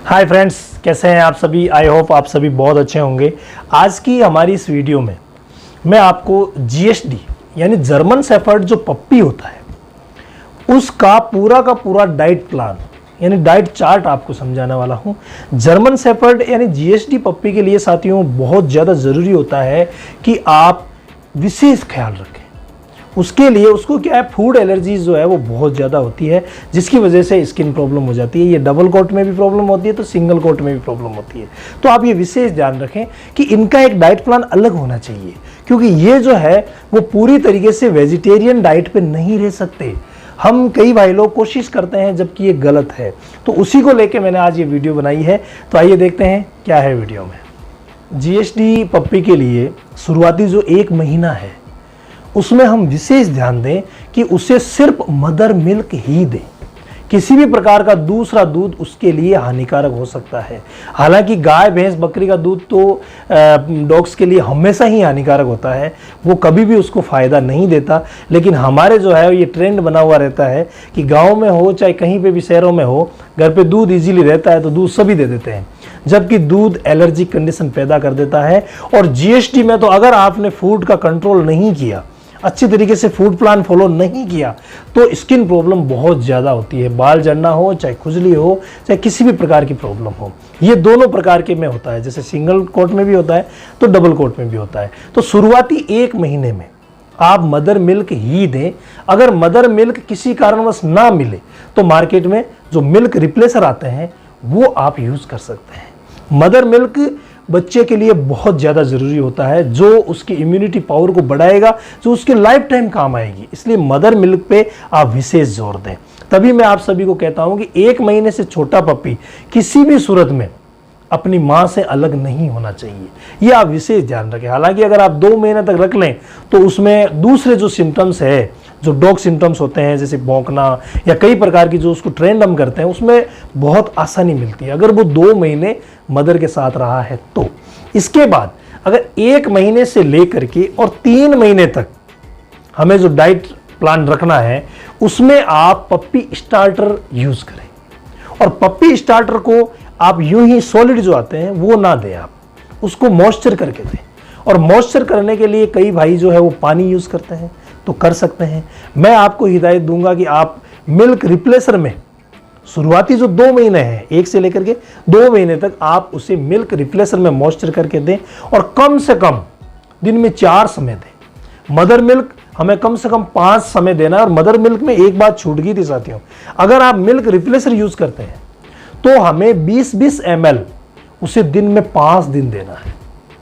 Hi friends, कैसे हैं आप सभी। आई होप आप सभी बहुत अच्छे होंगे। आज की हमारी इस वीडियो में मैं आपको जीएसडी यानी जर्मन शेफर्ड जो पप्पी होता है उसका पूरा का पूरा डाइट प्लान यानी डाइट चार्ट आपको समझाने वाला हूं। जर्मन शेफर्ड यानी जीएसडी पप्पी के लिए साथियों बहुत ज़्यादा ज़रूरी होता है कि आप विशेष ख्याल रखें। उसके लिए उसको क्या है, फूड एलर्जीज जो है वो बहुत ज़्यादा होती है, जिसकी वजह से स्किन प्रॉब्लम हो जाती है। ये डबल कोट में भी प्रॉब्लम होती है तो सिंगल कोट में भी प्रॉब्लम होती है। तो आप ये विशेष ध्यान रखें कि इनका एक डाइट प्लान अलग होना चाहिए, क्योंकि ये जो है वो पूरी तरीके से वेजिटेरियन डाइट पे नहीं रह सकते। हम कई भाई लोग कोशिश करते हैं जबकि ये गलत है, तो उसी को लेके मैंने आज ये वीडियो बनाई है। तो आइए देखते हैं क्या है वीडियो में। जीएसडी पप्पी के लिए शुरुआती जो 1 महीना है उसमें हम विशेष ध्यान दें कि उसे सिर्फ मदर मिल्क ही दें। किसी भी प्रकार का दूसरा दूध उसके लिए हानिकारक हो सकता है। हालांकि गाय भैंस बकरी का दूध तो डॉग्स के लिए हमेशा ही हानिकारक होता है, वो कभी भी उसको फ़ायदा नहीं देता। लेकिन हमारे जो है ये ट्रेंड बना हुआ रहता है कि गाँव में हो चाहे कहीं पे भी शहरों में हो, घर पे दूध ईजिली रहता है तो दूध सभी दे देते हैं, जबकि दूध एलर्जी कंडीशन पैदा कर देता है। और जीएसडी में तो अगर आपने फूड का कंट्रोल नहीं किया, अच्छी तरीके से फूड प्लान फॉलो नहीं किया, तो स्किन प्रॉब्लम बहुत ज़्यादा होती है। बाल झड़ना हो, चाहे खुजली हो, चाहे किसी भी प्रकार की प्रॉब्लम हो, ये दोनों प्रकार के में होता है। जैसे सिंगल कोट में भी होता है तो डबल कोट में भी होता है। तो शुरुआती 1 महीने में आप मदर मिल्क ही दें। अगर मदर मिल्क किसी कारणवश ना मिले तो मार्केट में जो मिल्क रिप्लेसर आते हैं वो आप यूज़ कर सकते हैं। मदर मिल्क बच्चे के लिए बहुत ज़्यादा ज़रूरी होता है, जो उसकी इम्यूनिटी पावर को बढ़ाएगा, जो उसके लाइफ टाइम काम आएगी। इसलिए मदर मिल्क पे आप विशेष जोर दें। तभी मैं आप सभी को कहता हूं कि 1 महीने से छोटा पपी किसी भी सूरत में अपनी माँ से अलग नहीं होना चाहिए, ये आप विशेष ध्यान रखें। हालांकि अगर आप 2 महीने तक रख लें तो उसमें दूसरे जो सिम्टम्स है, जो डॉग सिम्टम्स होते हैं जैसे भौंकना या कई प्रकार की जो उसको ट्रेंड हम करते हैं, उसमें बहुत आसानी मिलती है अगर वो 2 महीने मदर के साथ रहा है तो। इसके बाद अगर 1 महीने से लेकर के और 3 महीने तक हमें जो डाइट प्लान रखना है उसमें आप पप्पी स्टार्टर यूज करें। और पप्पी स्टार्टर को आप यूं ही सॉलिड जो आते हैं वो ना दें, आप उसको मॉइस्चर करके दें। और मॉइस्चर करने के लिए कई भाई जो है वो पानी यूज करते हैं, तो कर सकते हैं। मैं आपको हिदायत दूंगा कि आप मिल्क रिप्लेसर में शुरुआती जो 2 महीने हैं, 1 से लेकर के 2 महीने तक आप उसे मिल्क रिप्लेसर में मॉइस्चर करके दें। और कम से कम दिन में 4 समय दें। मदर मिल्क हमें कम से कम 5 समय देना है। और मदर मिल्क में एक बात छूट गई थी साथियों, अगर आप मिल्क रिप्लेसर यूज करते हैं तो हमें 20-20 ml उसे दिन में 5 दिन देना है।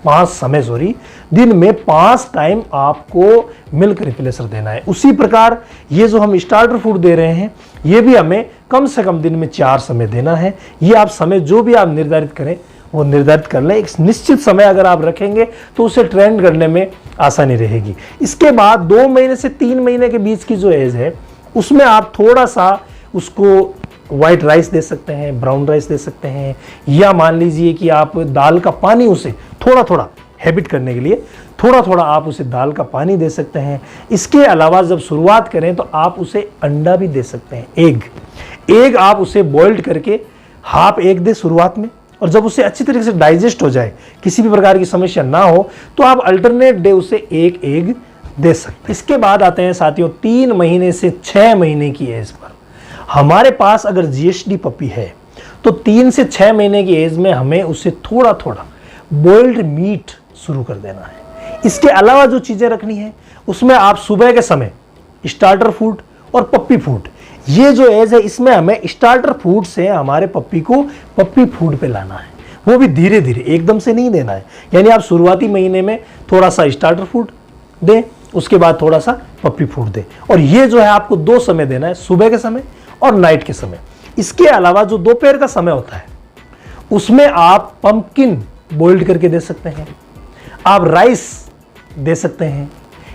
5 समय दिन में 5 टाइम आपको मिल्क रिप्लेसर देना है। उसी प्रकार ये जो हम स्टार्टर फूड दे रहे हैं ये भी हमें कम से कम दिन में 4 समय देना है। ये आप समय जो भी आप निर्धारित करें वो निर्धारित कर लें। एक निश्चित समय अगर आप रखेंगे तो उसे ट्रेंड करने में आसानी रहेगी। इसके बाद 2 महीने से 3 महीने के बीच की जो एज है उसमें आप थोड़ा सा उसको वाइट राइस दे सकते हैं, ब्राउन राइस दे सकते हैं, या मान लीजिए कि आप दाल का पानी उसे थोड़ा थोड़ा हैबिट करने के लिए थोड़ा थोड़ा आप उसे दाल का पानी दे सकते हैं। इसके अलावा जब शुरुआत करें तो आप उसे अंडा भी दे सकते हैं। एग आप उसे बॉइल्ड करके हाफ एग दे शुरुआत में, और जब उसे अच्छी तरीके से डाइजेस्ट हो जाए, किसी भी प्रकार की समस्या ना हो, तो आप अल्टरनेट डे उसे 1 एग दे सकते हैं। इसके बाद आते हैं साथियों 3 महीने से 6 महीने की एज पर। हमारे पास अगर जीएसडी पपी है तो 3 से 6 महीने की एज में हमें उसे थोड़ा थोड़ा बॉइल्ड मीट शुरू कर देना है। इसके अलावा जो चीज़ें रखनी है उसमें आप सुबह के समय स्टार्टर फूड और पप्पी फूड, ये जो एज है इसमें हमें स्टार्टर फूड से हमारे पप्पी को पप्पी फूड पे लाना है। वो भी धीरे धीरे, एकदम से नहीं देना है। यानी आप शुरुआती महीने में थोड़ा सा स्टार्टर फूड दें, उसके बाद थोड़ा सा पप्पी फूड दें। और ये जो है आपको 2 समय देना है, सुबह के समय और नाइट के समय। इसके अलावा जो दोपहर का समय होता है उसमें आप पंपकिन बॉइल्ड करके दे सकते हैं, आप राइस दे सकते हैं।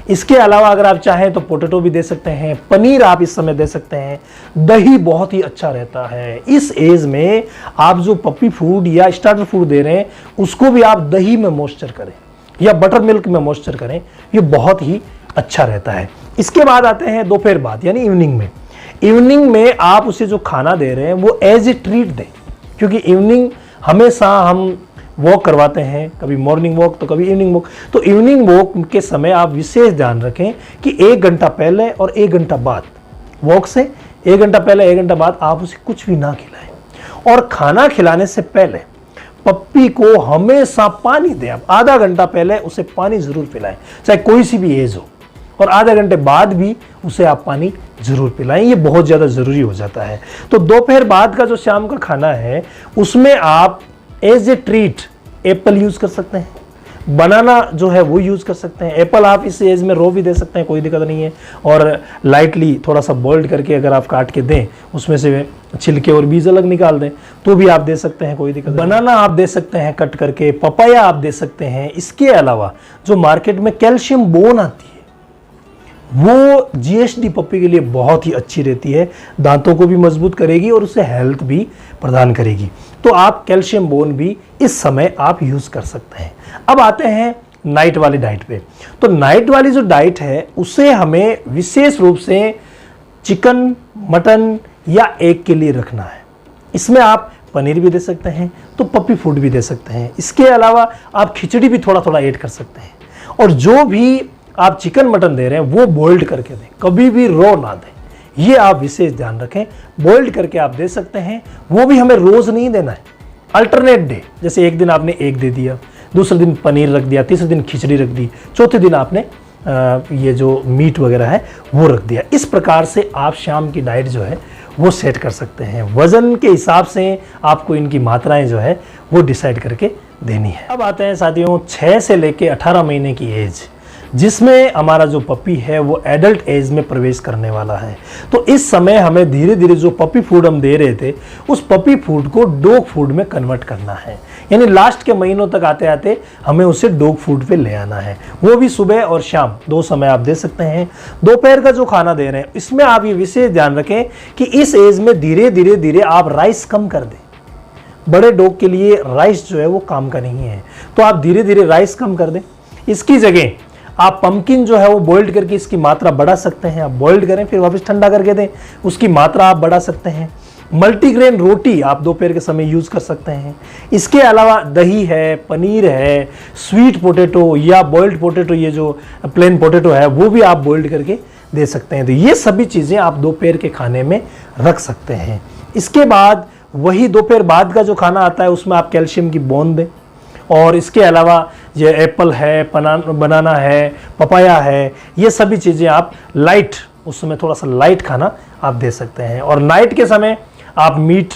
इसके अलावा अगर आप चाहें तो पोटैटो भी दे सकते हैं, पनीर आप इस समय दे सकते हैं। दही बहुत ही अच्छा रहता है। इस एज में आप जो पप्पी फूड या स्टार्टर फूड दे रहे हैं उसको भी आप दही में मॉइस्चर करें या बटर मिल्क में मॉइस्चर करें, ये बहुत ही अच्छा रहता है। इसके बाद आते हैं दोपहर बाद यानी इवनिंग में। इवनिंग में आप उसे जो खाना दे रहे हैं वो एज ए ट्रीट दें। क्योंकि इवनिंग हमेशा हम वॉक करवाते हैं, कभी मॉर्निंग वॉक तो कभी इवनिंग वॉक। तो इवनिंग वॉक के समय आप विशेष ध्यान रखें कि 1 घंटा पहले और 1 घंटा बाद, वॉक से 1 घंटा पहले 1 घंटा बाद आप उसे कुछ भी ना खिलाएं। और खाना खिलाने से पहले पप्पी को हमेशा पानी दें। आप आधा घंटा पहले उसे पानी जरूर पिलाएं, चाहे कोई सी भी एज हो, और आधे घंटे बाद भी उसे आप पानी जरूर पिलाएं। ये बहुत ज़्यादा ज़रूरी हो जाता है। तो दोपहर बाद का जो शाम का खाना है उसमें आप as a treat apple use कर सकते हैं, बनाना जो है वो यूज़ कर सकते हैं। एप्पल आप इस एज में रो भी दे सकते हैं, कोई दिक्कत नहीं है। और लाइटली थोड़ा सा बॉइल्ड करके अगर आप काट के दें, उसमें से छिलके और बीज अलग निकाल दें, तो भी आप दे सकते हैं, कोई दिक्कत नहीं। बनाना आप दे सकते हैं कट करके, पपाया आप दे सकते हैं। इसके अलावा जो मार्केट में कैल्शियम बोन आती है वो जीएसडी पप्पी के लिए बहुत ही अच्छी रहती है, दांतों को भी मजबूत करेगी और उसे हेल्थ भी प्रदान करेगी। तो आप कैल्शियम बोन भी इस समय आप यूज़ कर सकते हैं। अब आते हैं नाइट वाली डाइट पे। तो नाइट वाली जो डाइट है उसे हमें विशेष रूप से चिकन, मटन या एग के लिए रखना है। इसमें आप पनीर भी दे सकते हैं, तो पप्पी फूड भी दे सकते हैं। इसके अलावा आप खिचड़ी भी थोड़ा थोड़ा ऐड कर सकते हैं। और जो भी आप चिकन मटन दे रहे हैं वो बॉइल्ड करके दें, कभी भी रो ना दें। ये आप विशेष ध्यान रखें। बॉइल्ड करके आप दे सकते हैं, वो भी हमें रोज नहीं देना है, अल्टरनेट डे। जैसे एक दिन आपने एग दे दिया, दूसरे दिन पनीर रख दिया, तीसरे दिन खिचड़ी रख दी, चौथे दिन आपने ये जो मीट वगैरह है वो रख दिया। इस प्रकार से आप शाम की डाइट जो है वो सेट कर सकते हैं। वजन के हिसाब से आपको इनकी मात्राएं जो है वो डिसाइड करके देनी है। अब आते हैं साथियों 6 से लेके 18 महीने की एज, जिसमें हमारा जो पपी है वो एडल्ट एज में प्रवेश करने वाला है। तो इस समय हमें धीरे धीरे जो पपी फूड हम दे रहे थे उस पपी फूड को डॉग फूड में कन्वर्ट करना है। यानी लास्ट के महीनों तक आते आते हमें उसे डॉग फूड पे ले आना है। वो भी सुबह और शाम 2 समय आप दे सकते हैं। दोपहर का जो खाना दे रहे हैं इसमें आप ये विशेष ध्यान रखें कि इस एज में धीरे धीरे आप राइस कम कर दें। बड़े डॉग के लिए राइस जो है वो काम का नहीं है, तो आप धीरे धीरे राइस कम कर दें। इसकी जगह आप पंपकिन जो है वो बॉइल्ड करके इसकी मात्रा बढ़ा सकते हैं। आप बॉइल्ड करें फिर वापस ठंडा करके दें, उसकी मात्रा आप बढ़ा सकते हैं। मल्टीग्रेन रोटी आप दोपहर के समय यूज़ कर सकते हैं। इसके अलावा दही है, पनीर है, स्वीट पोटैटो या बॉइल्ड पोटैटो, ये जो प्लेन पोटैटो है वो भी आप बॉइल्ड करके दे सकते हैं। तो ये सभी चीज़ें आप दोपहर के खाने में रख सकते हैं। इसके बाद वही दोपहर बाद का जो खाना आता है उसमें आप कैल्शियम की बोन दें। और इसके अलावा ये एप्पल है, बनाना है, पपाया है, ये सभी चीज़ें आप लाइट, उस समय थोड़ा सा लाइट खाना आप दे सकते हैं। और नाइट के समय आप मीट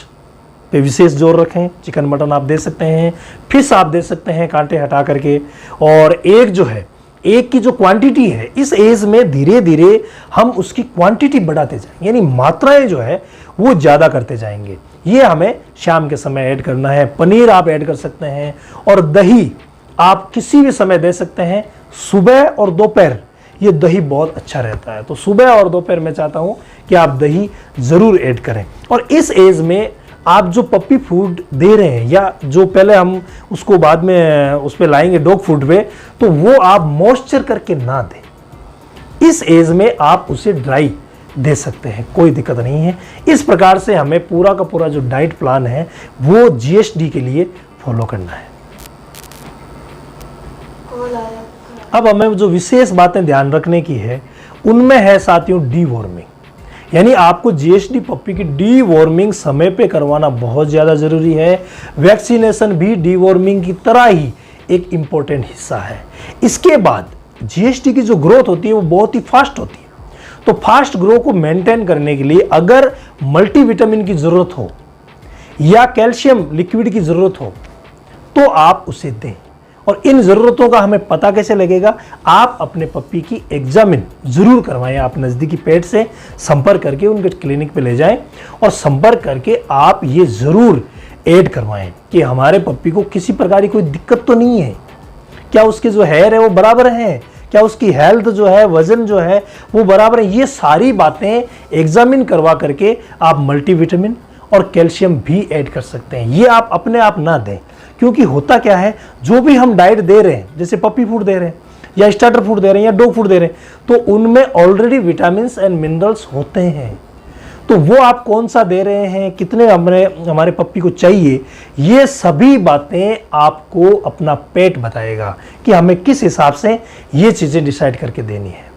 पे विशेष जोर रखें। चिकन मटन आप दे सकते हैं, फिश आप दे सकते हैं कांटे हटा करके। और एग जो है, एग की जो क्वांटिटी है इस एज में धीरे धीरे हम उसकी क्वांटिटी बढ़ाते जाएंगे, यानी मात्राएं जो है वो ज़्यादा करते जाएंगे। ये हमें शाम के समय ऐड करना है। पनीर आप ऐड कर सकते हैं और दही आप किसी भी समय दे सकते हैं, सुबह और दोपहर। ये दही बहुत अच्छा रहता है, तो सुबह और दोपहर मैं चाहता हूं कि आप दही जरूर ऐड करें। और इस एज में आप जो पप्पी फूड दे रहे हैं या जो पहले हम उसको बाद में उस पर लाएंगे डॉग फूड पे, तो वो आप मॉइस्चर करके ना दें। इस एज में आप उसे ड्राई दे सकते हैं, कोई दिक्कत नहीं है। इस प्रकार से हमें पूरा का पूरा जो डाइट प्लान है वो जीएसडी के लिए फॉलो करना है। अब हमें जो विशेष बातें ध्यान रखने की है उनमें है साथियों डीवॉर्मिंग, यानी आपको जीएसडी पप्पी की डीवॉर्मिंग समय पे करवाना बहुत ज़्यादा ज़रूरी है। वैक्सीनेशन भी डीवॉर्मिंग की तरह ही एक इम्पोर्टेंट हिस्सा है। इसके बाद जीएसडी की जो ग्रोथ होती है वो बहुत ही फास्ट होती है। तो फास्ट ग्रो को मेंटेन करने के लिए अगर मल्टीविटामिन की ज़रूरत हो या कैल्शियम लिक्विड की ज़रूरत हो तो आप उसे दें। और इन ज़रूरतों का हमें पता कैसे लगेगा? आप अपने पप्पी की एग्जामिन ज़रूर करवाएं। आप नज़दीकी पेट से संपर्क करके उनके क्लिनिक पे ले जाएं और संपर्क करके आप ये ज़रूर ऐड करवाएं कि हमारे पप्पी को किसी प्रकार की कोई दिक्कत तो नहीं है, क्या उसके जो हेयर है वो बराबर है, क्या उसकी हेल्थ जो है, वजन जो है वो बराबर है। ये सारी बातें एग्जामिन करवा करके आप मल्टीविटामिन और कैल्शियम भी ऐड कर सकते हैं। ये आप अपने आप ना दें, क्योंकि होता क्या है, जो भी हम डाइट दे रहे हैं, जैसे पप्पी फूड दे रहे हैं या स्टार्टर फूड दे रहे हैं या डॉग फूड दे रहे हैं, तो उनमें ऑलरेडी विटामिन एंड मिनरल्स होते हैं। तो वो आप कौन सा दे रहे हैं, कितने हमारे पप्पी को चाहिए, ये सभी बातें आपको अपना पेट बताएगा कि हमें किस हिसाब से ये चीज़ें डिसाइड करके देनी है।